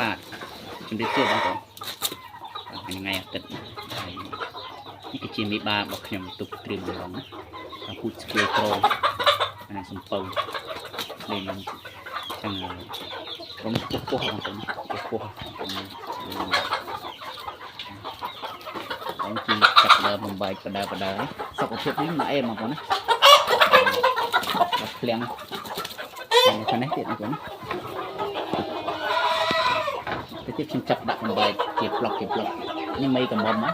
បាទជំរាបសួរបងប្អូនថ្ងៃអាទិត្យនេះគឺជាមេបារបស់ខ្ញុំទុកត្រៀមម្ដងណាពូជស្គួយក្រអាសំពៅនេះខ្ញុំចឹងខ្ញុំពោះបងប្អូនពោះបងជិះកាត់ដើមបំបែកបដាសុខភាពនេះមកអេបងប្អូនណាភ្លៀងខាងនេះទៀតបងប្អូនទៅទៀតខ្ញុំចាប់ដាក់បំបែកជាប្លុកនេះមីកំមុំណា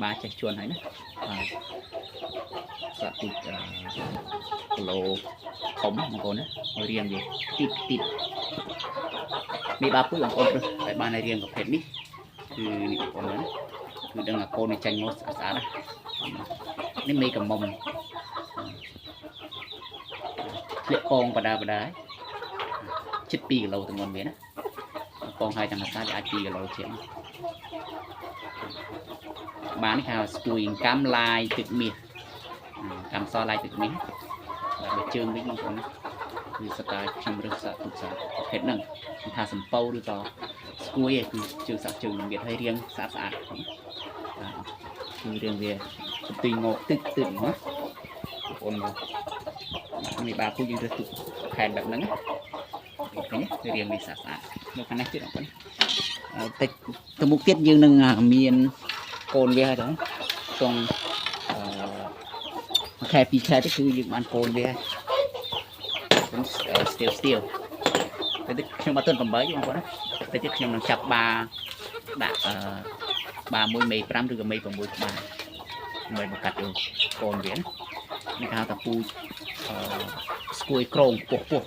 បាទចេះជួនហើយណាបាទសាក់ទូចគីឡូធំបងប្អូនណាឲ្យរៀងវាទីមានបាពូបងប្អូនតែបានឲ្យរៀងប្រភេទនេះគឺនេះបងប្អូនណាគឺដឹងថាកូននេះចាញ់មកស្អាតណានេះមីកំមុំធ្លាក់កងបដាជិត2គីឡូទាំងមុនវាណាកងហើយតាមភាសាវាអាច2គីឡូជាងបាននេះហៅស្គួយកាំឡាយទឹកមាសកាំសឡាយទឹកមាសបាទជើងវិញបងប្អូនគឺសកាខ្ញុំរើសសាក់ទុកសាប្រភេទហ្នឹងថាសំពៅឬក៏ស្គួយឯគឺជើងសាក់ជើងនឹងវាឲ្យរៀងស្អាតបាទគឺរៀងវាទីងកទឹកណាបងប្អូននេះបាទគូយើងរើសទុកខែនបែបហ្នឹងណាឃើញទេរៀងវាស្អាតនៅខាងនេះទៀតបងប្អូនតិចទៅមុខទៀតយើងនឹងមានកូនវាហើយទៅក្នុងខែ2ខែទៅគឺយើងបានកូនវាខ្ញុំស្ទៀវតែទៀតខ្ញុំអត់ទាន់8បងប្អូនណាតែទៀតខ្ញុំនឹងចាប់បាដាក់បា1មេ5ឬក៏មេ6ក្បាលដើម្បីបង្កាត់យកកូនវានេះគេហៅថាពូស្គួយក្រងពោះ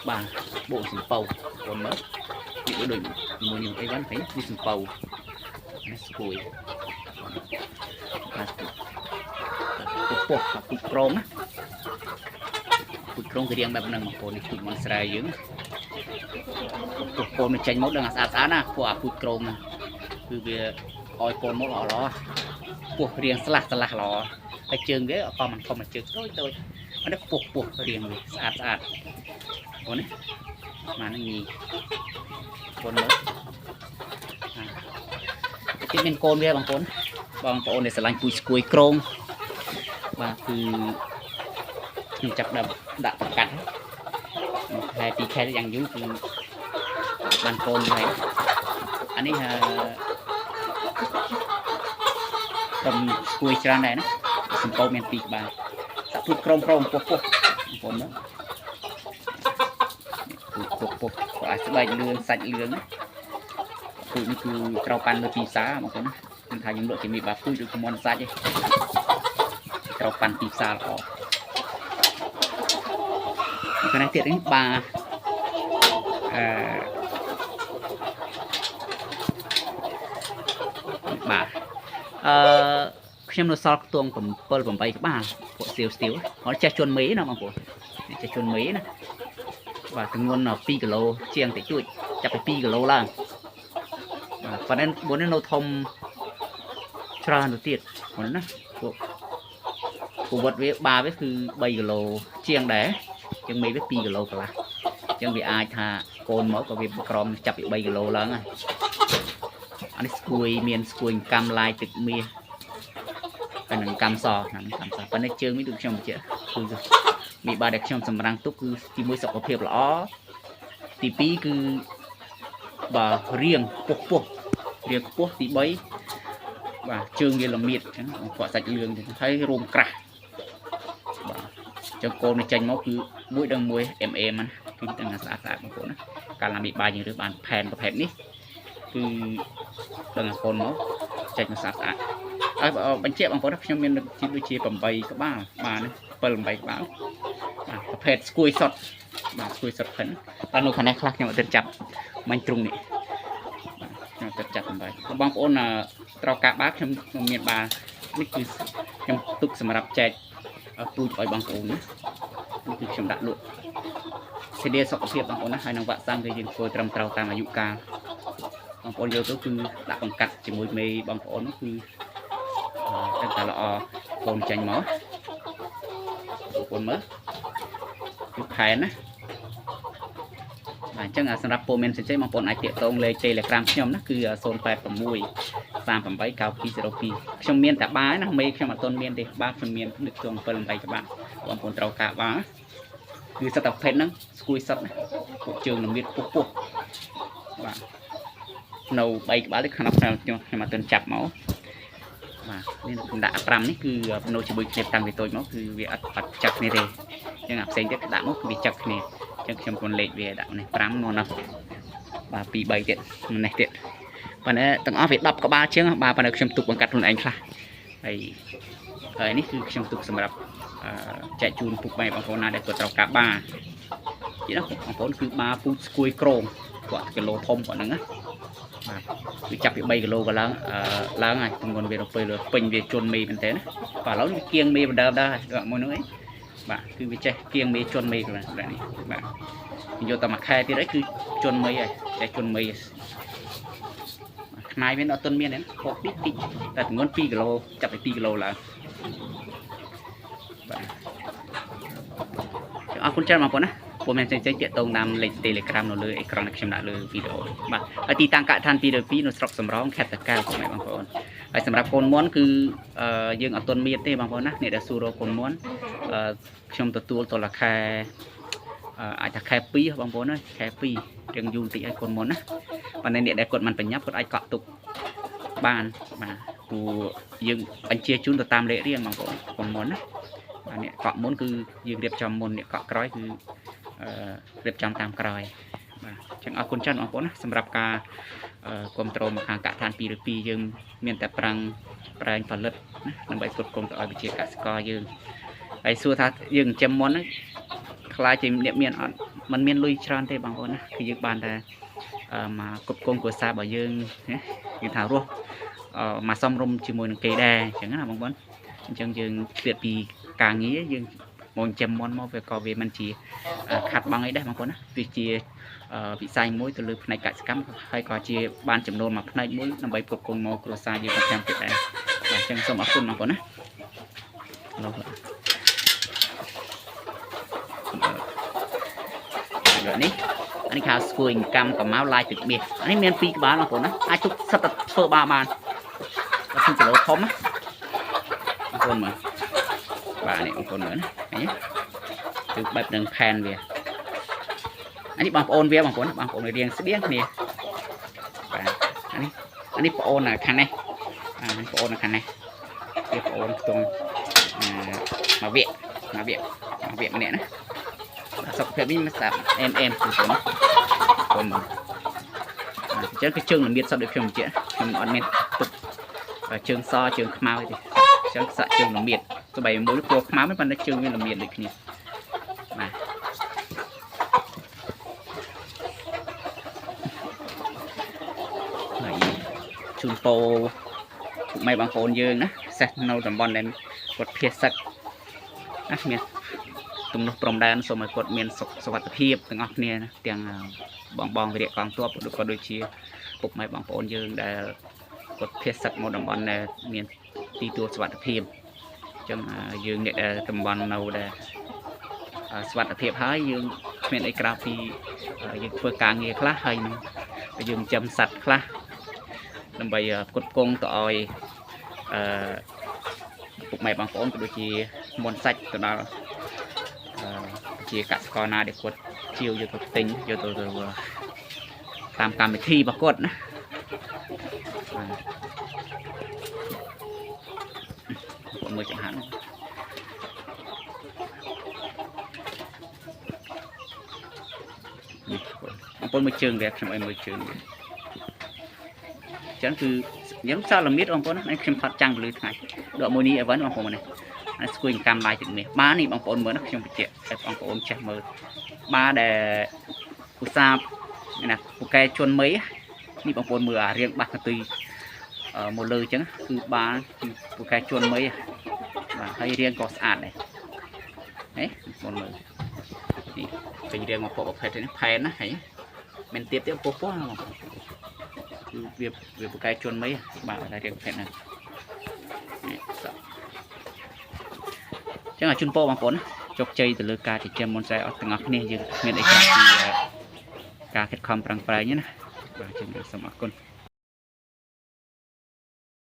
បាទបូកសំពៅកូនមើលនេះដូចមួយនេះអីវ៉ាន់នេះសំពៅនេះស្គួយបាទពោះពូជក្រងណាពូជក្រងគឺរៀងបែបហ្នឹងបងប្អូននេះពូជមន់ស្រែយើងកូនมันចេញមកដឹងស្អាតណាពួកអាពូជក្រងណាគឺវាឲ្យកូនមកល្អពោះរៀងស្លាស់ល្អហើយជើងវាអត់មិនធំជើងតូចអានេះពោះរៀងវាស្អាតបងនេះមកនេះញីកូនមើលទីមានកូនវាបងប្អូនដែលស្រឡាញ់ពូជស្គួយក្រងបាទគឺខ្ញុំចាប់ដាក់ប្រកាសខែ2ខែយ៉ាងយូរគឺបានកូនហើយអានេះខ្ញុំស្គួយច្រើនដែរណាសំពៅមាន2ក្បាលសាក់ពូជក្រងពោះបងប្អូនមើលពោះអាចស្បែកលឿងសាច់លឿងពូជនេះគឺត្រូវប៉ាន់នៅទីផ្សារបងប្អូនណាខ្ញុំថាយើងលក់ជាមីបាពូជឬក៏មន់សាច់ឯងត្រូវប៉ាន់ទីផ្សារល្អខាងនេះទៀតនេះបាទខ្ញុំនៅសល់ខ្ទង់7 8ក្បាលពួកស្ទៀវគាត់ចេះជន់មេណាបងប្អូនចេះជន់មេណាបាទទម្ងន់2គីឡូជាងតិចតួចចាប់ពី2គីឡូឡើងបាទប៉ុន្តែ4នេះនៅធំច្រើនទៅទៀតហ្នឹងណាពួកវត្តវាបាវាគឺ3គីឡូជាងដែរជាងមេវា2គីឡូកន្លះអញ្ចឹងវាអាចថាកូនមកក៏វាក្រមចាប់ពី3គីឡូឡើងហើយអានេះស្គួយមានស្គួយកាំឡាយទឹកមាសហើយនឹងកាំសប៉ុន្តែជើងនេះដូចខ្ញុំបញ្ជាក់គឺមីបាដែលខ្ញុំសម្រាំងទុកគឺទី1សុខភាពល្អទី2គឺបាទរៀងពោះទី3បាទជើងវាល្មៀតអញ្ចឹងគាត់សាច់លឿងហើយរោមក្រាស់បាទអញ្ចឹងកូននេះចេញមកគឺមួយដឹងមួយMM ណាគឺទាំងស្អាតបងប្អូនណាកាលណាមីបាយើងរើសបានផែនប្រភេទនេះគឺដឹងកូនមកចេញមកស្អាតហើយបញ្ជាក់បងប្អូនខ្ញុំមានដូចជា8ក្បាលបាទ7 8ក្បាលបាទប្រភេទស្គួយសុតបាទស្គួយសុតផិនតែនៅខាងនេះខ្លះខ្ញុំអត់ទាន់ចាប់មាញ់ទ្រុងនេះបាទខ្ញុំអត់ទាន់ចាប់បំបីបងប្អូនត្រូវការបាខ្ញុំមានបានេះគឺខ្ញុំទុកសម្រាប់ចែកពូជឲ្យបងប្អូនណាគឺខ្ញុំដាក់លក់សេរីសុខភាពបងប្អូនណាហើយនឹងវាក់សាំងគឺយើងធ្វើត្រឹមត្រូវតាមអាយុកាលបងប្អូនយកទៅគឺដាក់បង្កាត់ជាមួយមេបងប្អូននោះគឺតែតែល្អកូនចាញ់មកបងប្អូនមើលគឺផែនណា ចឹងសម្រាប់ព័ត៌មានផ្សេងៗបងប្អូនអាចទាក់ទងលេខ Telegram ខ្ញុំណាគឺ 086 389202ខ្ញុំមានតែបាណាមេខ្ញុំអត់ទាន់មានទេបាទខ្ញុំមាននឹកជង7 8ក្បាប់បងប្អូនត្រូវការបាទគឺសិតតែប្រភេទហ្នឹងស្គួយសិតណាពួកជើងល្មៀតពុះបាទនៅ3ក្បាលនេះខ្ញុំអត់ទាន់ចាប់មកបាទនេះខ្ញុំដាក់5នេះគឺនៅជាមួយគ្នាតាំងពីតូចមកគឺវាអត់ចាក់គ្នាទេចឹងអាផ្សេងទៀតដាក់មកគឺវាចាក់គ្នាចឹងខ្ញុំគន់លេខវាដាក់នេះ5នោះណាបាទ2 3ទៀតនេះទៀតប៉ុន្តែទាំងអស់វា10ក្បាលជាងបាទប៉ុន្តែខ្ញុំទុកបង្កាត់ខ្លួនឯងខ្លះហើយនេះគឺខ្ញុំទុកសម្រាប់ចែកជូនពុកម៉ែបងប្អូនណាដែលគាត់ត្រូវការបាជាណាបងប្អូនគឺបាពូជស្គួយក្រងគាត់គីឡូធំគាត់ហ្នឹងណាបាទគឺចាប់ពី3គីឡូក៏ឡើងហើយទម្ងន់វាទៅពេលពេញវាជន់មេមែនទេណាបាទឥឡូវវាគៀងមេបណ្ដើដែរមួយនោះអីបាទគឺវាចេះគៀងមេជន់មេខ្លួននេះបាទយកតែមួយខែទៀតហើយគឺជន់មេហើយចេះជន់មេខ្នាយវាអត់ទាន់មានទេហូបតិចតែទម្ងន់2គីឡូចាប់ពី2គីឡូឡើងបាទអរគុណច្រើនបងប្អូនណាពួកមានផ្សេងៗទាក់ទងតាមលេខ Telegram នៅលើអេក្រង់ខ្ញុំដាក់លើវីដេអូបាទហើយទីតាំងកាកឋាន202នៅស្រុកសំរងខេត្តតាកែវបងប្អូនហើយសម្រាប់កូនមន់គឺយើងអត់ទាន់មានទេបងប្អូនណាអ្នកដែលសួររកកូនមន់ខ្ញុំទទួលតលខែអាចថាខែ2បងប្អូនណាខែ2រៀងយូរតិចឲ្យកូនមន់ណាប៉ុន្តែអ្នកដែលគាត់មិនបញ្ញាប់គាត់អាចកក់ទុកបានបាទព្រោះយើងបញ្ជាជូនទៅតាមលេខរៀងបងប្អូនកូនមន់ណាបាទអ្នកកក់មុនគឺយើងរៀបចំមុនអ្នកកក់ក្រោយគឺរៀបចំតាមក្រោយបាទអញ្ចឹងអរគុណច្រើនបងប្អូនណាសម្រាប់ការគ្រប់គ្រងមកខាងកាកឋាន202យើងមានតែប្រឹងប្រែងផលិតណាដើម្បីគ្រប់គ្រងទៅឲ្យវិជាកសិករយើងហើយសួរថាយើងចិញ្ចឹមមុនហ្នឹងខ្លាចជាអ្នកមានអត់มันមានលុយច្រើនទេបងប្អូនណាគឺយើងបានតែមកគ្រប់គ្រងគ្រួសាររបស់យើងណាគឺថារស់មកសំរុំជាមួយនឹងគេដែរអញ្ចឹងណាបងប្អូនអញ្ចឹងយើងឆ្លៀតពីការងារយើងមកចិញ្ចឹមមុនមកវាក៏វាមិនជាខាត់បងអីដែរបងប្អូនណាវាជាវិស័យមួយទៅលើផ្នែកកសិកម្មហើយក៏ជាបានចំនួនមួយផ្នែកមួយដើម្បីគ្រប់គ្រងមកគ្រួសារយើងទាំងទៀតដែរបាទអញ្ចឹងសូមអរគុណបងប្អូនណានេះខោស្គួយកម្មកម្ៅឡាយទឹកមាសនេះមាន2ក្បាលបងប្អូនណាអាចទុកសិតតែធ្វើបាន2គីឡូធំណាបងប្អូនមើលបាទនេះបងប្អូនមើលណាគឺបែបនឹងផែនវានេះបងប្អូនវាបងប្អូនរៀងស្តៀងគ្នាបាទអានេះបងប្អូនខាងនេះបងប្អូនខាងនេះវាបងប្អូនខ្ទង់មកវគ្គម្នាក់ណាសុខភាពនេះមិនស្ដាប់អែមបងប្អូនអញ្ចឹងគឺជើងល្មៀតសតដូចខ្ញុំបញ្ជាក់ខ្ញុំអត់មានទុកជើងសជើងខ្មៅទេអញ្ចឹងសាក់ជើងល្មៀតស្បែកមួយពណ៌ខ្មៅមិនប៉ុន្តែជើងវាល្មៀតដូចគ្នាបាទហើយជូនពរពុកម៉ែបងប្អូនយើងណាពិសេសនៅតំបន់ដែលគាត់ភៀសសឹកណាមានទំនួលព្រំដែនសូមឲ្យគាត់មានសុវត្ថិភាពទាំងអស់គ្នាណាទាំងបងវិរៈកងទ័ពក៏ដូចជាពុកម៉ែបងប្អូនយើងដែលគាត់ភៀសសឹកមកតំបន់ដែលមានទីទួលសុវត្ថិភាពអញ្ចឹងយើងអ្នកដែលតំបន់នៅដែលសុវត្ថិភាពហើយយើងគ្មានអីក្រៅពីយើងធ្វើការងារខ្លះហើយយើងចិញ្ចឹមសត្វខ្លះដើម្បីផ្គត់ផ្គង់ទៅឲ្យពុកម៉ែបងប្អូនក៏ដូចជាមុនសាច់ទៅដល់ជាកសិករណាដែលគាត់ជាវយកទៅទិញយកទៅតាមកម្មវិធីរបស់គាត់ណាគាត់មើលចំហាន់នេះបងប្អូនមើលជើងវាខ្ញុំឲ្យមើលជើងវាចឹងគឺយើងសាឡមីតបងប្អូនណាខ្ញុំផាត់ចាំងពលឺថ្ងៃដកមួយនេះអីវិញបងប្អូននេះអាស្គួយកម្មឡាយទឹកនេះបាននេះបងប្អូនមើលណាខ្ញុំបញ្ជាក់តែបងប្អូនចេះមើលបានដែលឧស្សាហ៍ណាពូកែជន់មីនេះបងប្អូនមើលអារៀងបាក់កន្ទុយមកលើអញ្ចឹងគឺបានពូកែជន់មីបាទហើយរៀងក៏ស្អាតដែរបងប្អូនមើលនេះពេញរៀងមកពពប្រភេទនេះផែនណាហើយមិនទៀតទេពោះគឺវាពូកែជន់មីបាទតែរៀងប្រភេទហ្នឹងចឹងឲ្យជូនពរបងប្អូនជោគជ័យទៅលើការចិញ្ចឹមមុនស្រែអស់ទាំងអស់គ្នាយើងមានអីខ្លះពី ការខិតខំប្រឹងប្រែងណាបាទជំរាបសូមអរគុណ